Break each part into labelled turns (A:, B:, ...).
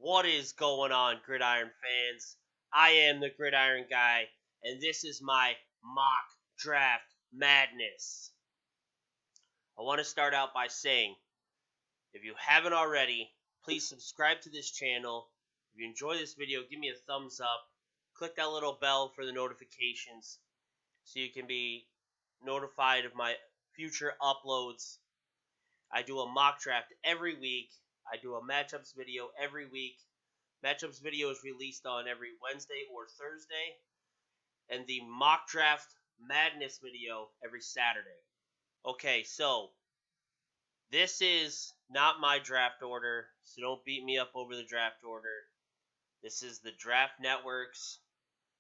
A: What is going on, Gridiron fans? I am the Gridiron Guy, and this is my mock draft madness. I want to start out by saying, if you haven't already, please subscribe to this channel. If you enjoy this video, give me a thumbs up. Click that little bell for the notifications so you can be notified of my future uploads. I do a mock draft every week. I do a matchups video every week. Matchups video is released on every Wednesday or Thursday. And the mock draft madness video every Saturday. Okay, so this is not my draft order, so don't beat me up over the draft order. This is the Draft Network's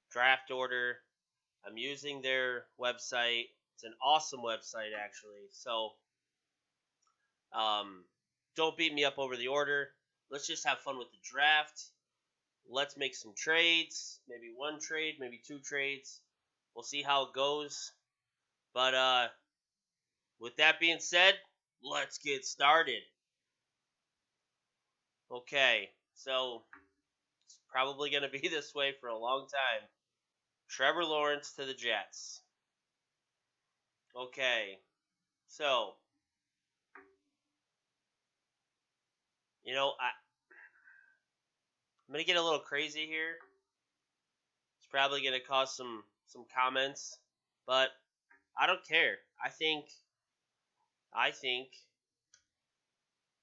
A: draft order. I'm using their website. It's an awesome website, actually. So, don't beat me up over the order. Let's just have fun with the draft. Let's make some trades. Maybe one trade, maybe two trades. We'll see how it goes. But with that being said, let's get started. Okay, so it's probably going to be this way for a long time. Trevor Lawrence to the Jets. Okay, so, I'm going to get a little crazy here. It's probably going to cause some comments, but I don't care. I think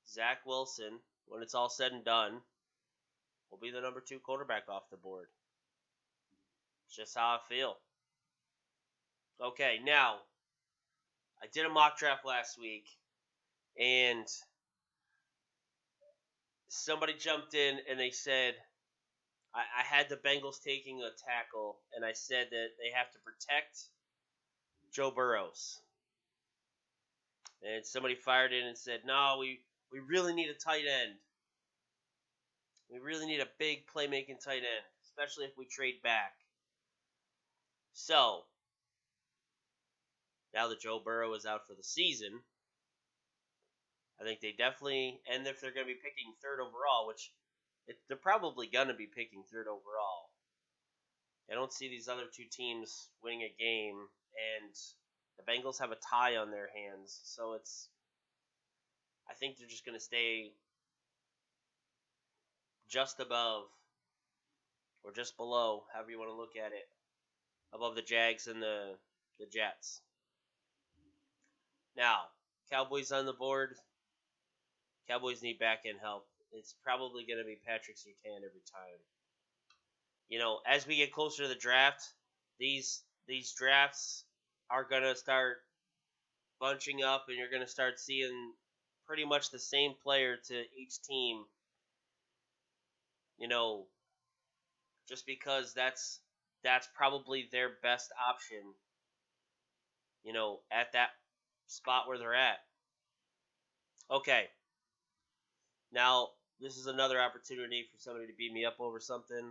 A: Zach Wilson, when it's all said and done, will be the number 2 quarterback off the board. It's just how I feel. Okay, now, I did a mock draft last week, and somebody jumped in and they said, I had the Bengals taking a tackle, and I said that they have to protect Joe Burrows. And somebody fired in and said, no, we really need a tight end. We really need a big playmaking tight end, especially if we trade back. So, now that Joe Burrow is out for the season, I think they definitely, and if they're going to be picking 3rd overall, which they're probably going to be picking 3rd overall, I don't see these other 2 teams winning a game, and the Bengals have a tie on their hands, so I think they're just going to stay just above, or just below, however you want to look at it, above the Jags and the Jets. Now, Cowboys on the board. Cowboys need back-end help. It's probably going to be Patrick Surtain every time. As we get closer to the draft, these drafts are going to start bunching up, and you're going to start seeing pretty much the same player to each team. Just because that's probably their best option, at that spot where they're at. Okay. Now, this is another opportunity for somebody to beat me up over something.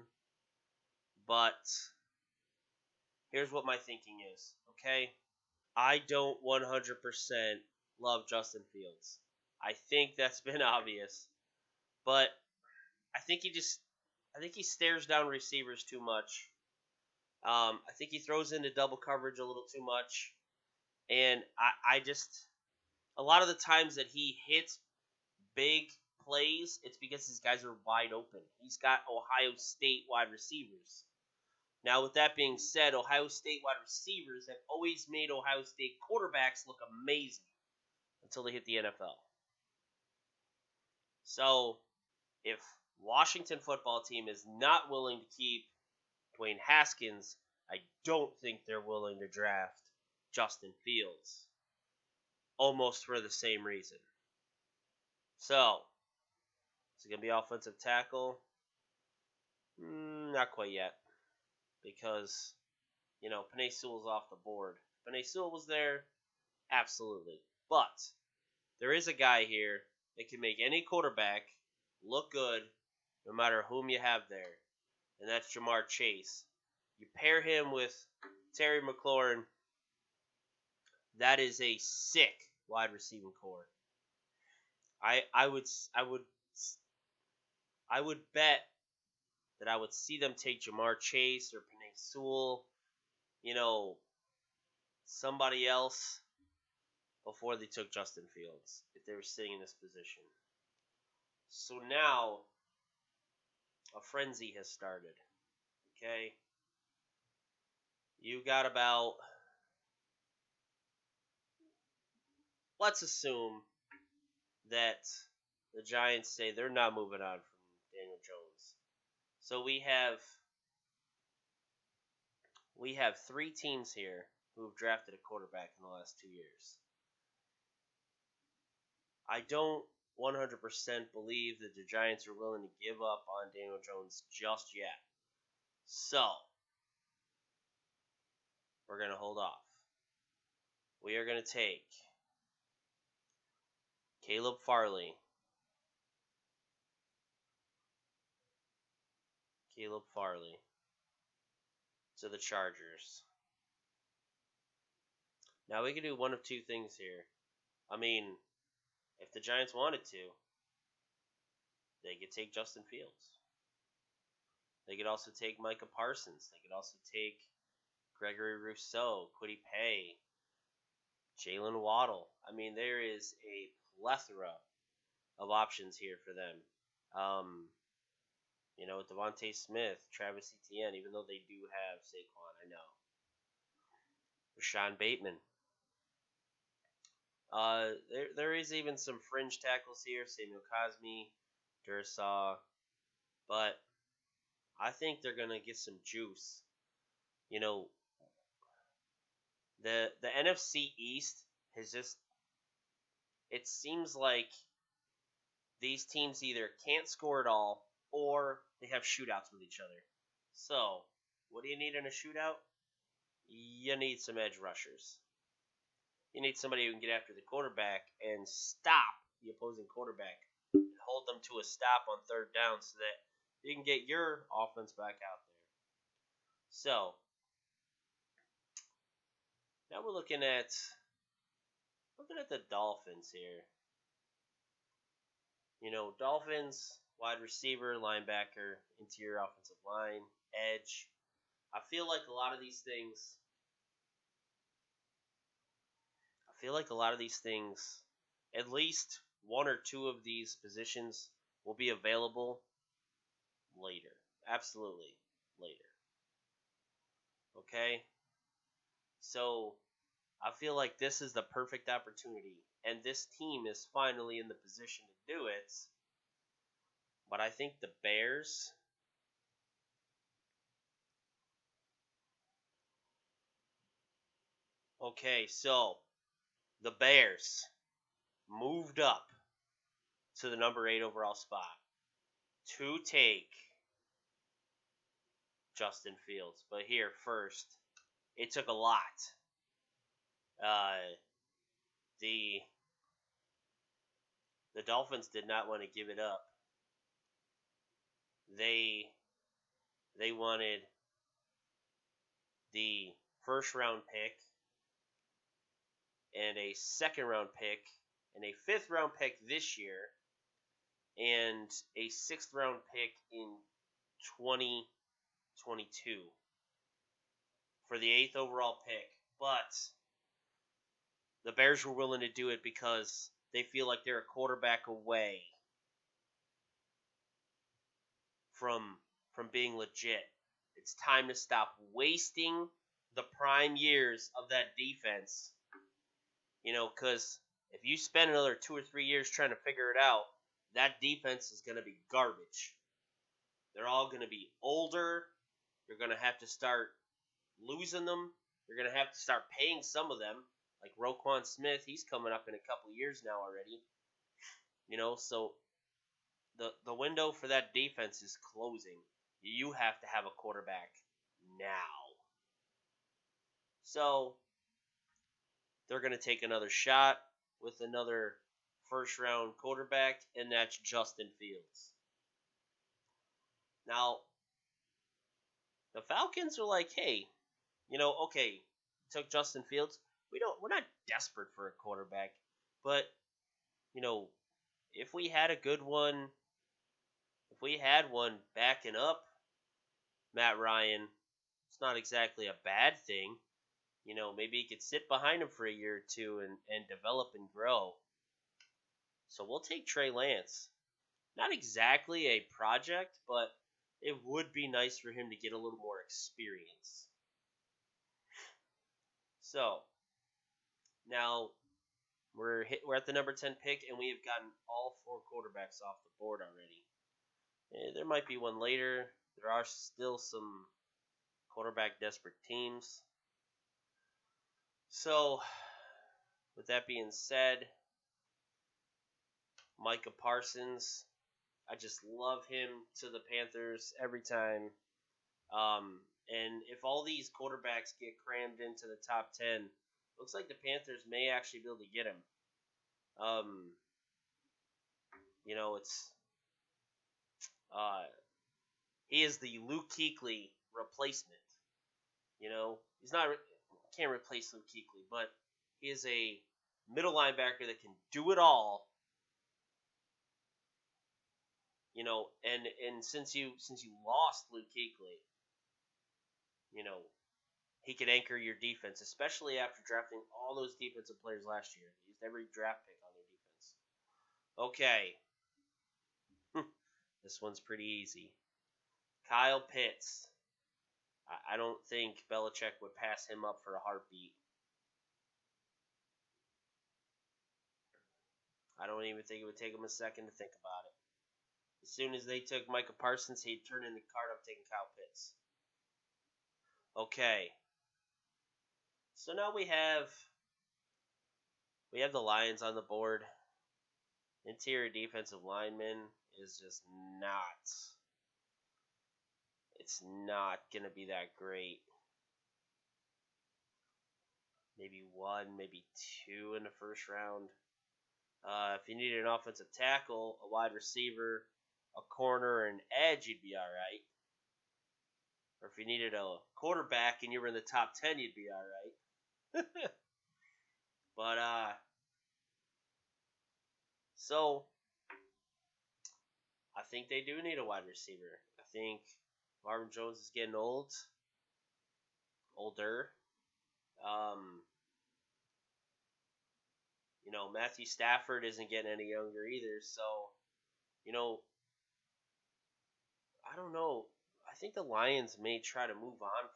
A: But here's what my thinking is, okay? I don't 100% love Justin Fields. I think that's been obvious. But I think he stares down receivers too much. I think he throws into double coverage a little too much. And a lot of the times that he hits big plays, it's because these guys are wide open. He's got Ohio State wide receivers. Now, with that being said, Ohio State wide receivers have always made Ohio State quarterbacks look amazing until they hit the NFL. So, if Washington football team is not willing to keep Dwayne Haskins, I don't think they're willing to draft Justin Fields. Almost for the same reason. So, is it going to be offensive tackle? Not quite yet. Because, Penei Sewell's off the board. Penei Sewell was there? Absolutely. But, there is a guy here that can make any quarterback look good no matter whom you have there. And that's Jamar Chase. You pair him with Terry McLaurin, that is a sick wide receiving core. I would I would bet that I would see them take Jamar Chase or Penei Sewell, somebody else before they took Justin Fields if they were sitting in this position. So now a frenzy has started. Okay? You got about, let's assume that the Giants say they're not moving on from Daniel Jones. So we have 3 teams here who have drafted a quarterback in the last 2 years. I don't 100% believe that the Giants are willing to give up on Daniel Jones just yet. So, we're going to hold off. We are going to take Caleb Farley. To the Chargers. Now we can do one of 2 things here. I mean, if the Giants wanted to, they could take Justin Fields. They could also take Micah Parsons. They could also take Gregory Russeau, Qwity, paye, Jalen Waddle. I mean, there is a plethora of options here for them. Devonta Smith, Travis Etienne, even though they do have Saquon, I know. Rashawn Bateman. There is even some fringe tackles here, Samuel Cosmi, Dursaw, but I think they're gonna get some juice. The NFC East has just, it seems like these teams either can't score at all or they have shootouts with each other. So, what do you need in a shootout? You need some edge rushers. You need somebody who can get after the quarterback and stop the opposing quarterback and hold them to a stop on 3rd down so that you can get your offense back out there. So, now we're looking at the Dolphins here. Dolphins, wide receiver, linebacker, interior offensive line, edge. I feel like a lot of these things, at least 1 or 2 of these positions will be available later. Absolutely later. Okay? So, I feel like this is the perfect opportunity, and this team is finally in the position to do it. But I think the Bears, okay, so the Bears moved up to the number 8 overall spot to take Justin Fields. But here, first, it took a lot. The Dolphins did not want to give it up. They wanted the 1st round pick and a 2nd round pick and a 5th round pick this year and a 6th round pick in 2022 for the 8th overall pick. But the Bears were willing to do it because they feel like they're a quarterback away from being legit. It's time to stop wasting the prime years of that defense. Because if you spend another 2 or 3 years trying to figure it out, that defense is going to be garbage. They're all going to be older. You're going to have to start losing them. You're going to have to start paying some of them. Like Roquan Smith, he's coming up in a couple years now already. So the window for that defense is closing. You have to have a quarterback now. So they're going to take another shot with another 1st round quarterback, and that's Justin Fields. Now, the Falcons are like, hey, okay, took Justin Fields. We're not desperate for a quarterback, but if we had a good one, if we had one backing up Matt Ryan, it's not exactly a bad thing. Maybe he could sit behind him for a year or two and develop and grow. So we'll take Trey Lance. Not exactly a project, but it would be nice for him to get a little more experience. So now we're at the number 10 pick, and we have gotten all 4 quarterbacks off the board already. There might be one later. There are still some quarterback desperate teams. So, with that being said, Micah Parsons, I just love him to the Panthers every time. And if all these quarterbacks get crammed into the top 10, looks like the Panthers may actually be able to get him. It's he is the Luke Kuechly replacement. He's not can't replace Luke Kuechly, but he is a middle linebacker that can do it all. And since you lost Luke Kuechly, he could anchor your defense, especially after drafting all those defensive players last year. He used every draft pick on their defense. Okay. This one's pretty easy. Kyle Pitts. I don't think Belichick would pass him up for a heartbeat. I don't even think it would take him a second to think about it. As soon as they took Micah Parsons, he'd turn in the card. I'm taking Kyle Pitts. Okay. So now we have the Lions on the board. Interior defensive lineman is just not. It's not going to be that great. Maybe 1, maybe 2 in the first round. If you needed an offensive tackle, a wide receiver, a corner, and edge, you'd be all right. Or if you needed a quarterback and you were in the top 10, you'd be all right. But, so, I think they do need a wide receiver. I think Marvin Jones is getting older. Matthew Stafford isn't getting any younger either. So, I don't know. I think the Lions may try to move on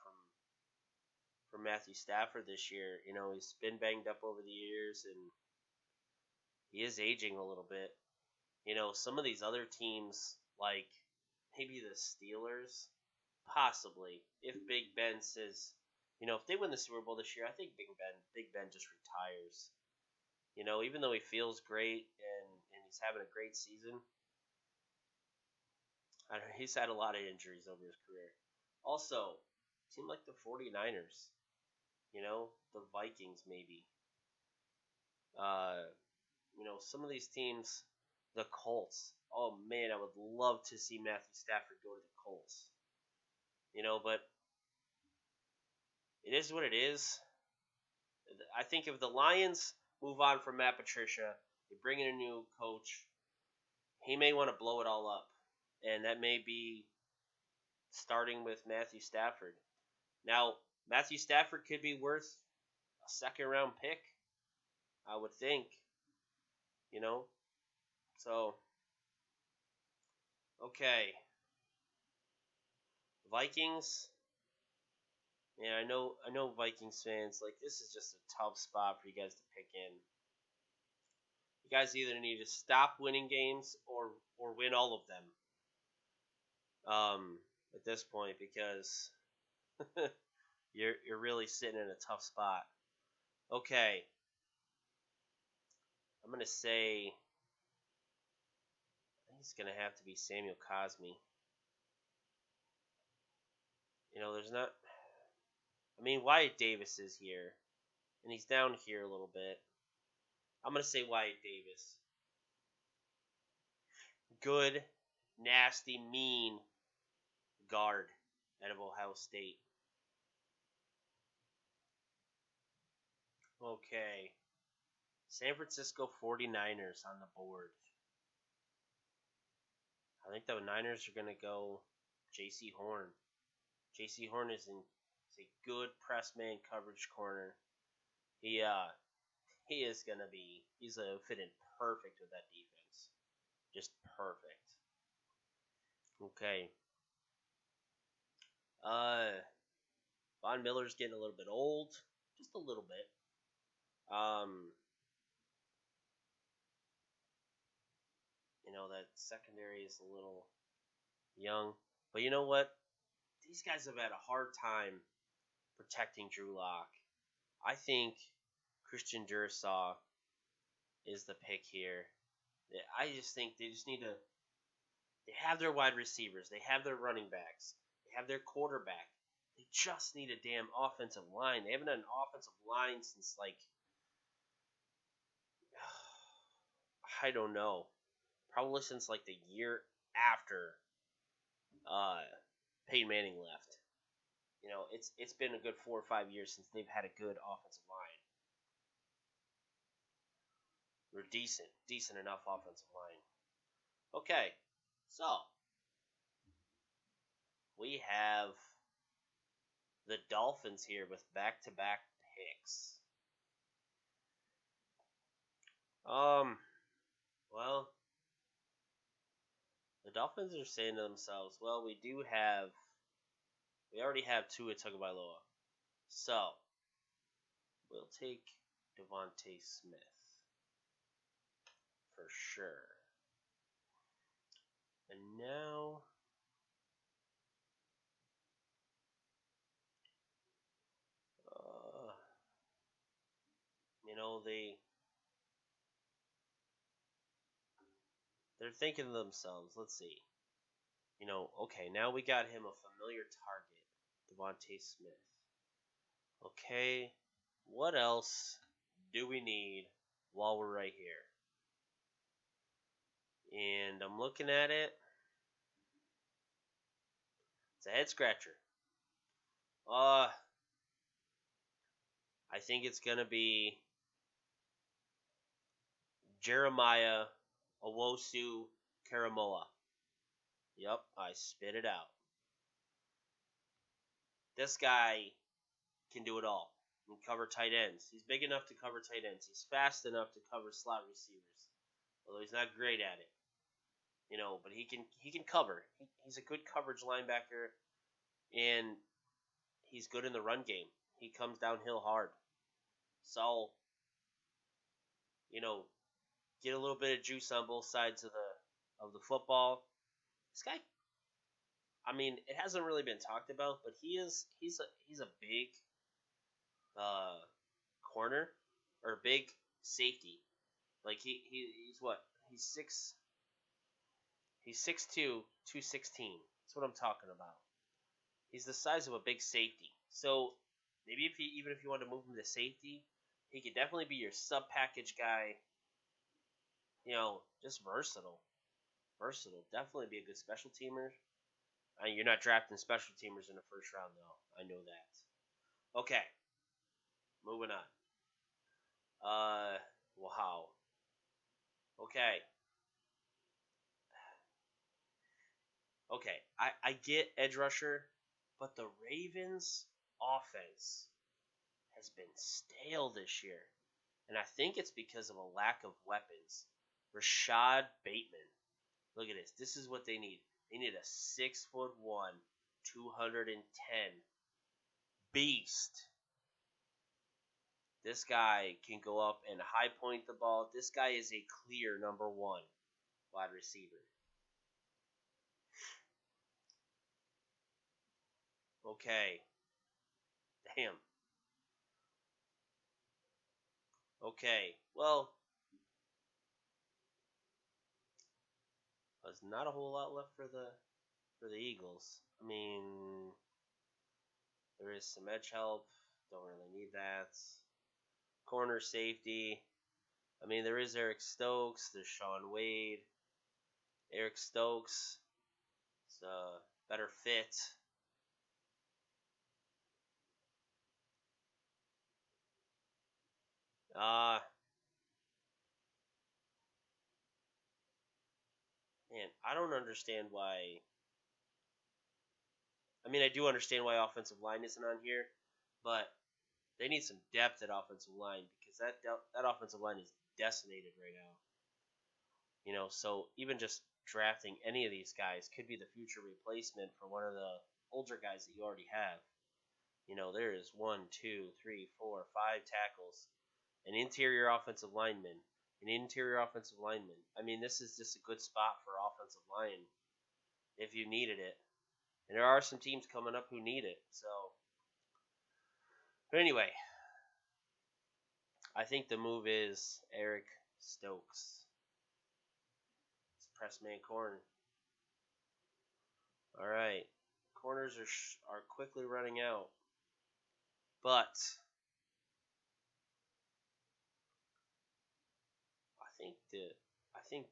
A: from Matthew Stafford this year. He's been banged up over the years, and he is aging a little bit. Some of these other teams, like maybe the Steelers, possibly, if Big Ben says, if they win the Super Bowl this year, I think Big Ben just retires. Even though he feels great and he's having a great season, he's had a lot of injuries over his career. Also, seem like the 49ers, the Vikings maybe. Some of these teams, the Colts. Oh man, I would love to see Matthew Stafford go to the Colts. But it is what it is. I think if the Lions move on from Matt Patricia, they bring in a new coach, he may want to blow it all up. And that may be starting with Matthew Stafford. Now, Matthew Stafford could be worth a second-round pick, I would think. So, okay. Vikings. Yeah, I know Vikings fans, this is just a tough spot for you guys to pick in. You guys either need to stop winning games or win all of them. At this point, because you're really sitting in a tough spot. Okay. I'm gonna say I think it's gonna have to be Samuel Cosmi. There's not. I mean, Wyatt Davis is here, and he's down here a little bit. I'm gonna say Wyatt Davis. Good, nasty, mean guard out of Ohio State. Okay. San Francisco 49ers on the board. think the Niners are going to go J.C. Horn. J.C. Horn is a good press man coverage corner. He is going to be, he's a fit in perfect with that defense. Just perfect. Okay. Von Miller's getting a little bit old. Just a little bit. That secondary is a little young. But you know what? These guys have had a hard time protecting Drew Lock. I think Christian Dursaw is the pick here. I just think they just need to. They have their wide receivers. They have their running backs. They have their quarterback. They just need a damn offensive line. They haven't had an offensive line since, I don't know. Probably since, the year after Peyton Manning left. It's been a good 4 or 5 years since they've had a good offensive line. Or decent enough offensive line. Okay, so we have the Dolphins here with back-to-back picks. Well, the Dolphins are saying to themselves, well, we already have Tua Tagovailoa. So, we'll take Devonta Smith for sure. And now, they're thinking to themselves, let's see. Okay, now we got him a familiar target, Devonta Smith. Okay, what else do we need while we're right here? And I'm looking at it. It's a head scratcher. I think it's going to be Jeremiah Owusu-Koramoah. Yep, I spit it out. This guy can do it all. He can cover tight ends. He's big enough to cover tight ends. He's fast enough to cover slot receivers. Although he's not great at it. But he can cover. He's a good coverage linebacker, and he's good in the run game. He comes downhill hard. So, get a little bit of juice on both sides of the football. This guy, it hasn't really been talked about, but he's a big corner or big safety. He's what? He's 6'2", 216. That's what I'm talking about. He's the size of a big safety. So maybe even if you want to move him to safety, he could definitely be your sub package guy. Just versatile. Definitely be a good special teamer. You're not drafting special teamers in the first round, though. I know that. Okay. Moving on. Wow. Okay. I get edge rusher, but the Ravens' offense has been stale this year. And I think it's because of a lack of weapons. Rashad Bateman. Look at this. This is what they need. They need a 6'1", 210 beast. This guy can go up and high point the ball. This guy is a clear number 1 wide receiver. Okay. Damn. Okay. Well, there's not a whole lot left for the Eagles. There is some edge help. Don't really need that. Corner safety. There is Eric Stokes. There's Sean Wade. Eric Stokes is a better fit. Man, I don't understand why. I mean, I do understand why offensive line isn't on here, but they need some depth at offensive line because that offensive line is decimated right now. So even just drafting any of these guys could be the future replacement for one of the older guys that you already have. There is 1, 2, 3, 4, 5 tackles, an interior offensive lineman, an interior offensive lineman. I mean, this is just a good spot for offensive line if you needed it. And there are some teams coming up who need it. But anyway, I think the move is Eric Stokes. It's press man corner. All right, corners are quickly running out, but I think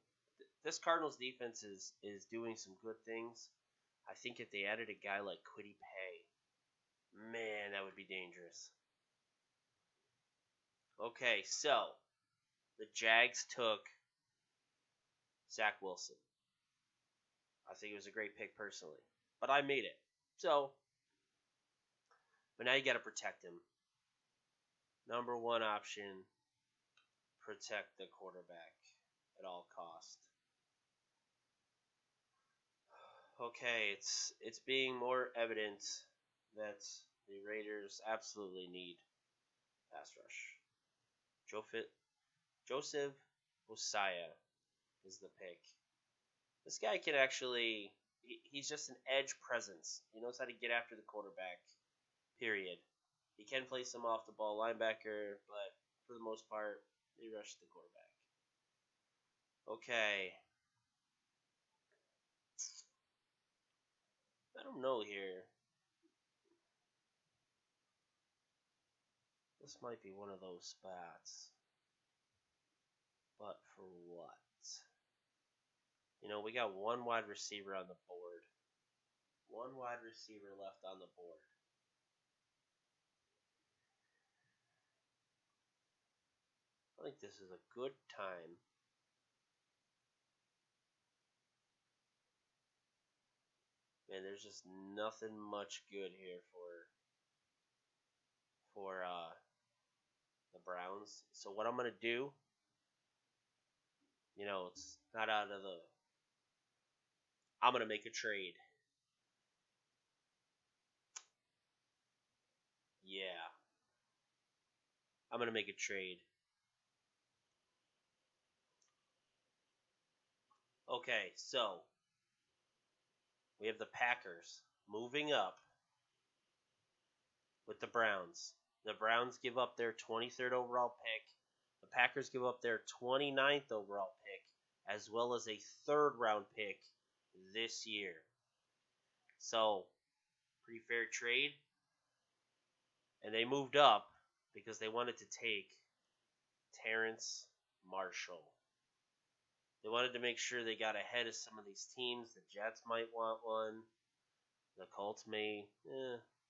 A: this Cardinals defense is doing some good things. I think if they added a guy like Qwity Paye, man, that would be dangerous. Okay, so the Jags took Zach Wilson. I think it was a great pick personally, but I made it. But now you got to protect him. Number one option, protect the quarterback at all cost. Okay, it's being more evident that the Raiders absolutely need pass rush. Joseph Osaya is the pick. This guy can actually, he's just an edge presence. He knows how to get after the quarterback, period. He can play some off the ball linebacker, but for the most part, he rushes the quarterback. Okay. I don't know here. This might be one of those spots. But for what? We got one wide receiver on the board. One wide receiver left on the board. I think this is a good time. Man, there's just nothing much good here for the Browns. So what I'm gonna do, it's not out of the. I'm gonna make a trade. Yeah, I'm gonna make a trade. Okay, so we have the Packers moving up with the Browns. The Browns give up their 23rd overall pick. The Packers give up their 29th overall pick, as well as a third round pick this year. So, pretty fair trade. And they moved up because they wanted to take Terrace Marshall. They wanted to make sure they got ahead of some of these teams. The Jets might want one. The Colts may,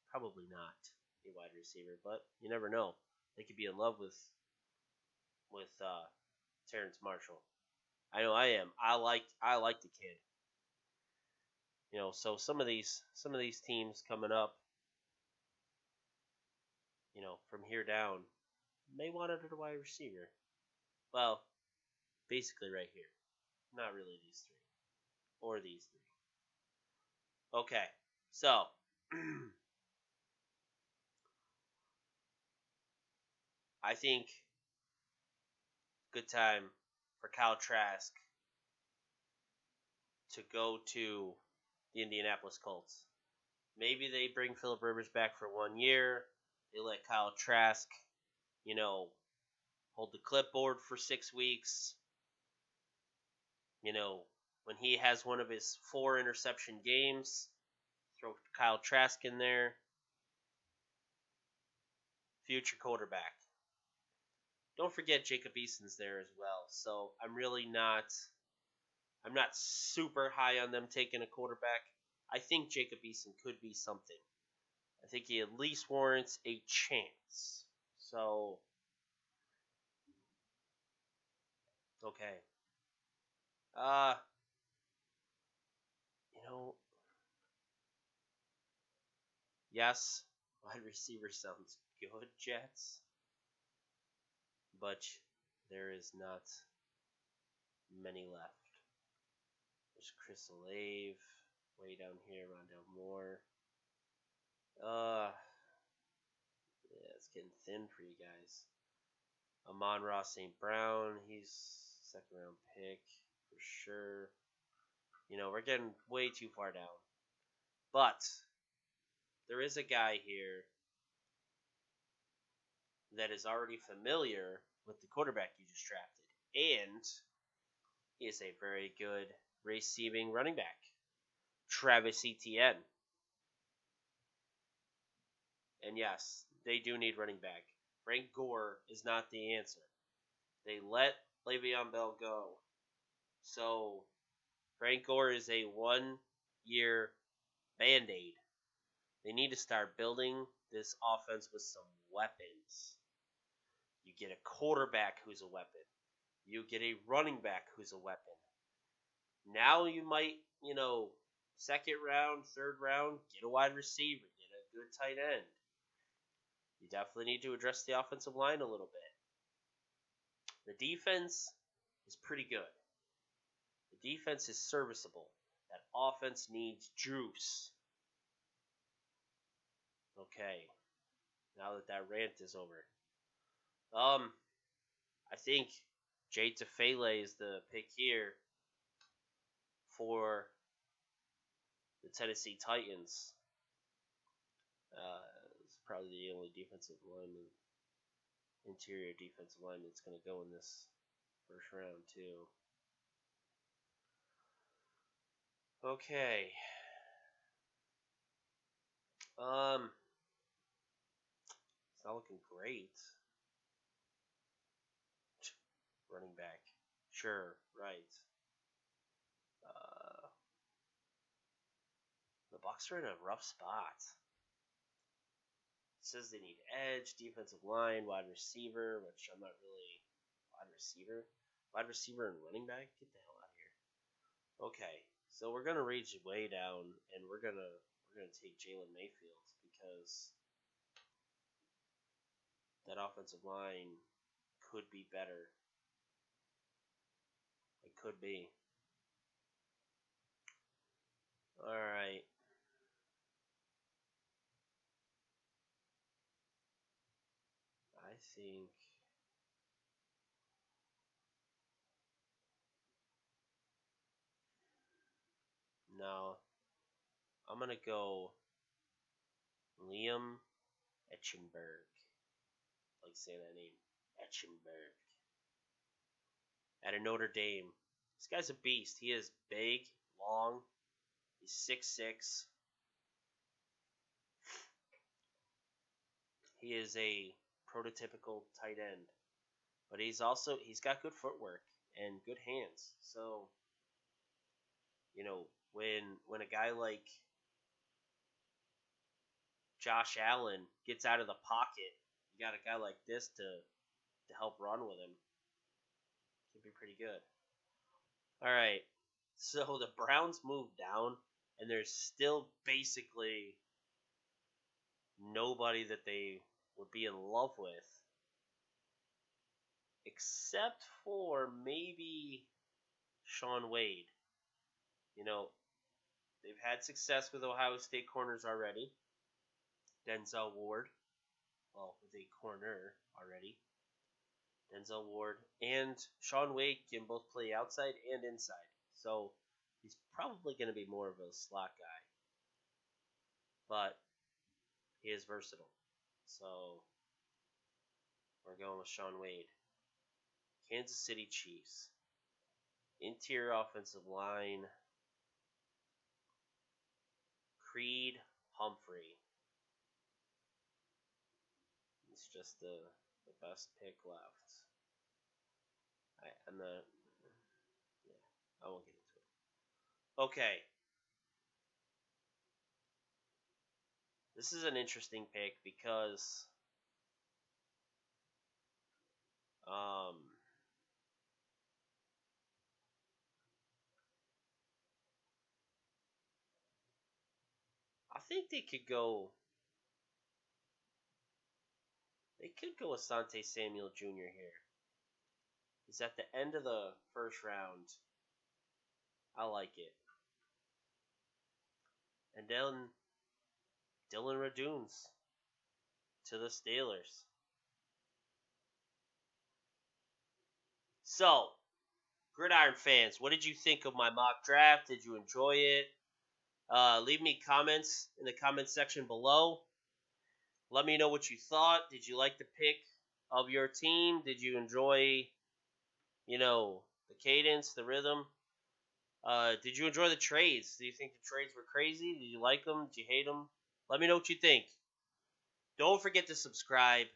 A: probably not a wide receiver, but you never know. They could be in love with Terrace Marshall. I know I am. I like the kid. So some of these teams coming up, from here down, may want it at a wide receiver. Well, basically right here. Not really these three. Or these three. Okay, so I think good time for Kyle Trask to go to the Indianapolis Colts. Maybe they bring Phillip Rivers back for 1 year. They let Kyle Trask, hold the clipboard for 6 weeks. When he has one of his 4 interception games, throw Kyle Trask in there. Future quarterback. Don't forget Jacob Eason's there as well. So I'm not super high on them taking a quarterback. I think Jacob Eason could be something. I think he at least warrants a chance. So, okay. Yes, wide receiver sounds good, Jets. But there is not many left. There's Chris Olave, way down here, Rondell Moore. Yeah, it's getting thin for you guys. Amon-Ra St. Brown, he's second round pick for sure. We're getting way too far down. But there is a guy here that is already familiar with the quarterback you just drafted. And he is a very good receiving running back. Travis Etienne. And yes, they do need running back. Frank Gore is not the answer. They let Le'Veon Bell go. So Frank Gore is a 1-year Band-Aid. They need to start building this offense with some weapons. You get a quarterback who's a weapon. You get a running back who's a weapon. Now you might, second round, third round, get a wide receiver, get a good tight end. You definitely need to address the offensive line a little bit. The defense is pretty good. The defense is serviceable. That offense needs juice. Okay, now that rant is over. I think Jay Tufele is the pick here for the Tennessee Titans. It's probably the only interior defensive lineman that's going to go in this first round too. Okay. It's not looking great. Running back. Sure, right. The Bucs are in a rough spot. It says they need edge, defensive line, wide receiver, which I'm not really wide receiver. Wide receiver and running back? Get the hell out of here. Okay, so we're gonna reach way down, and we're gonna take Jalen Mayfield because that offensive line could be better. It could be. All right. I think no. I'm gonna go Liam Eichenberg. I like saying that name, Eichenberg. Out of Notre Dame. This guy's a beast. He is big, long. He's 6'6". He is a prototypical tight end. But he's got good footwork and good hands. So, when a guy like Josh Allen gets out of the pocket, you got a guy like this to help run with him. Could be pretty good. All right. So the Browns moved down, and there's still basically nobody that they would be in love with, except for maybe Shaun Wade. They've had success with Ohio State corners already. Denzel Ward, with a corner already. Denzel Ward and Shaun Wade can both play outside and inside. So he's probably going to be more of a slot guy. But he is versatile. So we're going with Shaun Wade. Kansas City Chiefs. Interior offensive line. Creed Humphrey. He's just the best pick left. I won't get into it. Okay. This is an interesting pick because I think they could go could go with Asante Samuel Jr. here. He's at the end of the first round. I like it. And then Dylan Radunes to the Steelers. So, Gridiron fans, what did you think of my mock draft? Did you enjoy it? Leave me comments in the comment section below. Let me know what you thought. Did you like the pick of your team? Did you enjoy, the cadence, the rhythm? Did you enjoy the trades? Do you think the trades were crazy? Did you like them? Did you hate them? Let me know what you think. Don't forget to subscribe.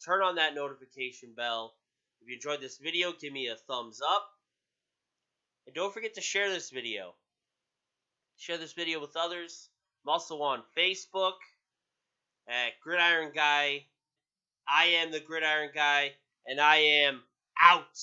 A: Turn on that notification bell. If you enjoyed this video, give me a thumbs up. And don't forget to share this video. Share this video with others. I'm also on Facebook at Grid-ironGuy. I am the Grid-iron Guy, and I am out.